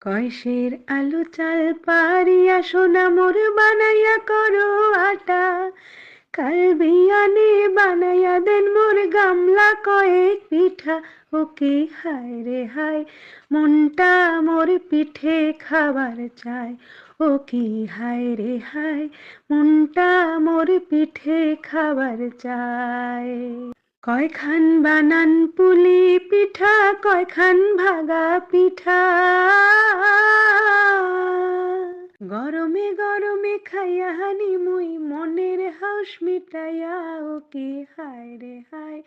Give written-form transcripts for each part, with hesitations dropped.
কয়সের আলু চাল পারিয়া সোনা মোর বানাইয়া করো আটা। কাল বিয়ানে বানাইয়া দেন মোর গামলা কয়েক পিঠা। ও কি হায় রে হায়, মনটা মোর পিঠে খাবার চায়। ও কি হায় রে হায়, মনটা মোর পিঠে খাবার চায়। কয়খান বানান পুলি পিঠা, কয়খান ভাগা পিঠা। গরমে গরমে খাইয়া হানি মুই মনের হাউস মিটাইয়া। ও কি হায় রে হায়,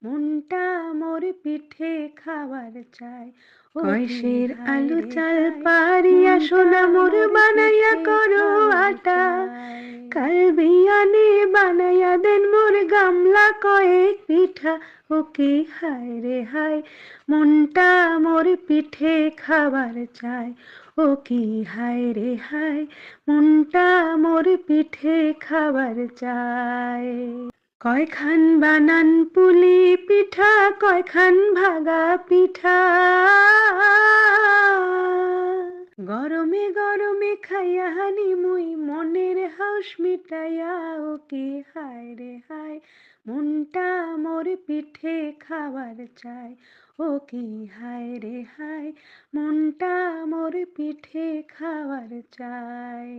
মনটা মোর পিঠে খাবার চায়। কয়সের আলু চাল পারিয়া সোনা মোর বানাইয়া করো আটা। কাল বিয়ানে বানাইয়া দেন মোর গামলা কয়েক পিঠা। ও কি হায় রে হায়, মনটা মোর পিঠে খাবার চায়। ও কি হায় রে হায়, মনটা মোর পিঠে খাবার চায়। কয়খান বানান পুলি পিঠা, কয়খান ভাগা পিঠা। গরমে গরমে খাইয়া হানি মুই মনের হাউস মিটাইয়া। ও কি হায় রে হায়, মনটা মোর পিঠে খাবার চায়। ও কি হায় রে হায়, মনটা মোর পিঠে খাবার চায়।